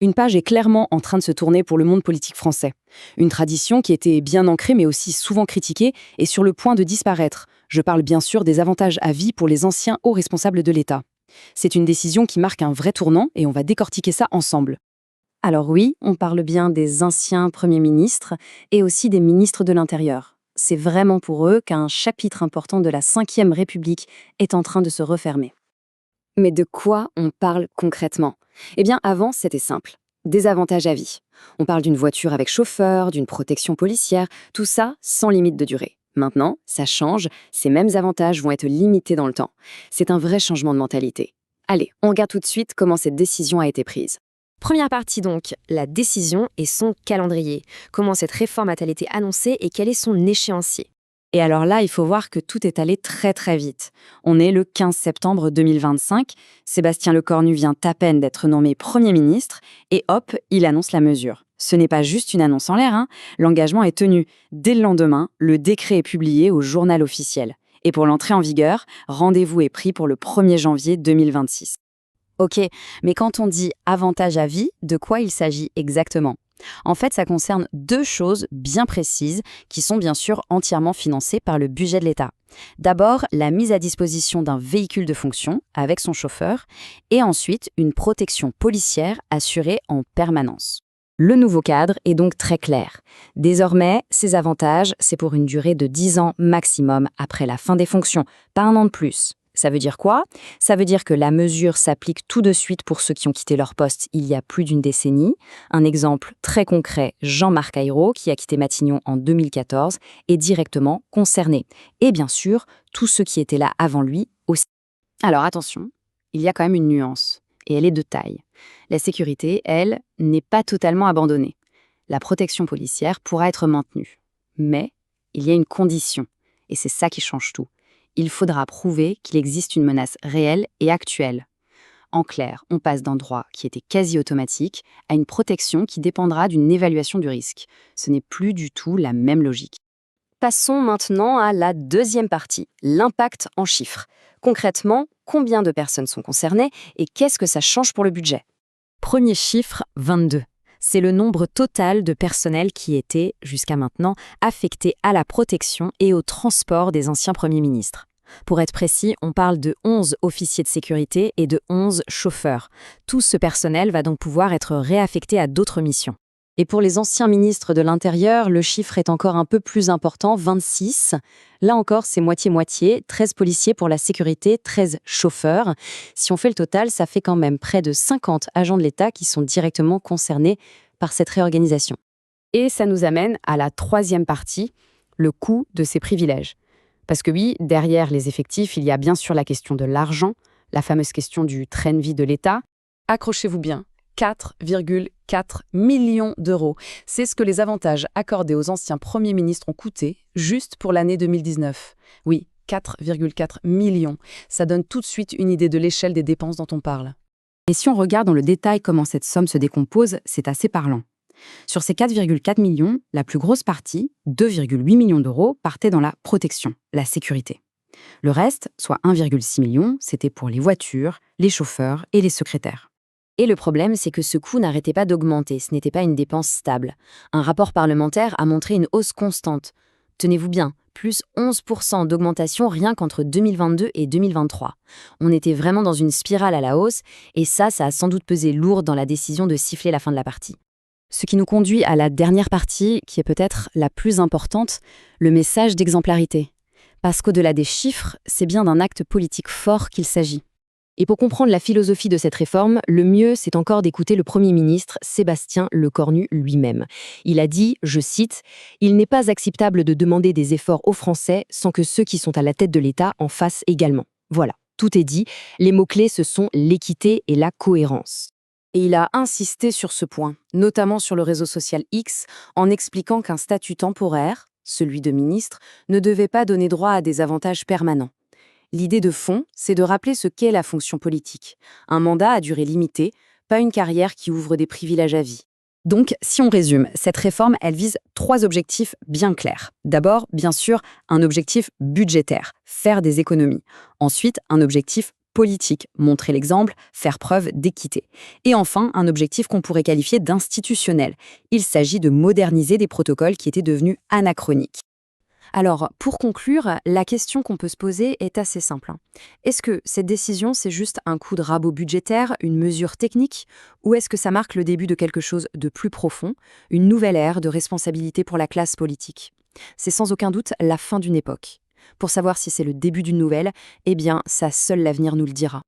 Une page est clairement en train de se tourner pour le monde politique français. Une tradition qui était bien ancrée mais aussi souvent critiquée est sur le point de disparaître. Je parle bien sûr des avantages à vie pour les anciens hauts responsables de l'État. C'est une décision qui marque un vrai tournant et on va décortiquer ça ensemble. Alors oui, on parle bien des anciens premiers ministres et aussi des ministres de l'Intérieur. C'est vraiment pour eux qu'un chapitre important de la Ve République est en train de se refermer. Mais de quoi on parle concrètement? Eh bien, avant, c'était simple. Des avantages à vie. On parle d'une voiture avec chauffeur, d'une protection policière, tout ça sans limite de durée. Maintenant, ça change, ces mêmes avantages vont être limités dans le temps. C'est un vrai changement de mentalité. Allez, on regarde tout de suite comment cette décision a été prise. Première partie donc, la décision et son calendrier. Comment cette réforme a-t-elle été annoncée et quel est son échéancier? Et alors là, il faut voir que tout est allé très très vite. On est le 15 septembre 2025, Sébastien Lecornu vient à peine d'être nommé Premier ministre, et hop, il annonce la mesure. Ce n'est pas juste une annonce en l'air, l'engagement est tenu. Dès le lendemain, le décret est publié au journal officiel. Et pour l'entrée en vigueur, rendez-vous est pris pour le 1er janvier 2026. Ok, mais quand on dit avantage à vie, de quoi il s'agit exactement? En fait, ça concerne deux choses bien précises qui sont bien sûr entièrement financées par le budget de l'État. D'abord, la mise à disposition d'un véhicule de fonction avec son chauffeur et ensuite une protection policière assurée en permanence. Le nouveau cadre est donc très clair. Désormais, ces avantages, c'est pour une durée de 10 ans maximum après la fin des fonctions, pas un an de plus. Ça veut dire quoi? Ça veut dire que la mesure s'applique tout de suite pour ceux qui ont quitté leur poste il y a plus d'une décennie. Un exemple très concret, Jean-Marc Ayrault, qui a quitté Matignon en 2014, est directement concerné. Et bien sûr, tous ceux qui étaient là avant lui aussi. Alors attention, il y a quand même une nuance, et elle est de taille. La sécurité, elle, n'est pas totalement abandonnée. La protection policière pourra être maintenue. Mais il y a une condition, et c'est ça qui change tout. Il faudra prouver qu'il existe une menace réelle et actuelle. En clair, on passe d'un droit qui était quasi automatique à une protection qui dépendra d'une évaluation du risque. Ce n'est plus du tout la même logique. Passons maintenant à la deuxième partie, l'impact en chiffres. Concrètement, combien de personnes sont concernées et qu'est-ce que ça change pour le budget? Premier chiffre, 22. C'est le nombre total de personnel qui était, jusqu'à maintenant, affecté à la protection et au transport des anciens premiers ministres. Pour être précis, on parle de 11 officiers de sécurité et de 11 chauffeurs. Tout ce personnel va donc pouvoir être réaffecté à d'autres missions. Et pour les anciens ministres de l'Intérieur, le chiffre est encore un peu plus important, 26. Là encore, c'est moitié-moitié, 13 policiers pour la sécurité, 13 chauffeurs. Si on fait le total, ça fait quand même près de 50 agents de l'État qui sont directement concernés par cette réorganisation. Et ça nous amène à la troisième partie, le coût de ces privilèges. Parce que oui, derrière les effectifs, il y a bien sûr la question de l'argent, la fameuse question du train de vie de l'État. Accrochez-vous bien. 4,4 millions d'euros. C'est ce que les avantages accordés aux anciens premiers ministres ont coûté juste pour l'année 2019. Oui, 4,4 millions. Ça donne tout de suite une idée de l'échelle des dépenses dont on parle. Et si on regarde dans le détail comment cette somme se décompose, c'est assez parlant. Sur ces 4,4 millions, la plus grosse partie, 2,8 millions d'euros, partait dans la protection, la sécurité. Le reste, soit 1,6 million, c'était pour les voitures, les chauffeurs et les secrétaires. Et le problème, c'est que ce coût n'arrêtait pas d'augmenter, ce n'était pas une dépense stable. Un rapport parlementaire a montré une hausse constante. Tenez-vous bien, plus 11% d'augmentation rien qu'entre 2022 et 2023. On était vraiment dans une spirale à la hausse, et ça a sans doute pesé lourd dans la décision de siffler la fin de la partie. Ce qui nous conduit à la dernière partie, qui est peut-être la plus importante, le message d'exemplarité. Parce qu'au-delà des chiffres, c'est bien d'un acte politique fort qu'il s'agit. Et pour comprendre la philosophie de cette réforme, le mieux, c'est encore d'écouter le Premier ministre Sébastien Lecornu lui-même. Il a dit, je cite, « Il n'est pas acceptable de demander des efforts aux Français sans que ceux qui sont à la tête de l'État en fassent également. » Voilà, tout est dit. Les mots-clés, ce sont l'équité et la cohérence. Et il a insisté sur ce point, notamment sur le réseau social X, en expliquant qu'un statut temporaire, celui de ministre, ne devait pas donner droit à des avantages permanents. L'idée de fond, c'est de rappeler ce qu'est la fonction politique. Un mandat à durée limitée, pas une carrière qui ouvre des privilèges à vie. Donc, si on résume, cette réforme, elle vise 3 objectifs bien clairs. D'abord, bien sûr, un objectif budgétaire, faire des économies. Ensuite, un objectif politique, montrer l'exemple, faire preuve d'équité. Et enfin, un objectif qu'on pourrait qualifier d'institutionnel. Il s'agit de moderniser des protocoles qui étaient devenus anachroniques. Alors, pour conclure, la question qu'on peut se poser est assez simple. Est-ce que cette décision, c'est juste un coup de rabot budgétaire, une mesure technique, ou est-ce que ça marque le début de quelque chose de plus profond, une nouvelle ère de responsabilité pour la classe politique? C'est sans aucun doute la fin d'une époque. Pour savoir si c'est le début d'une nouvelle, eh bien, ça seul l'avenir nous le dira.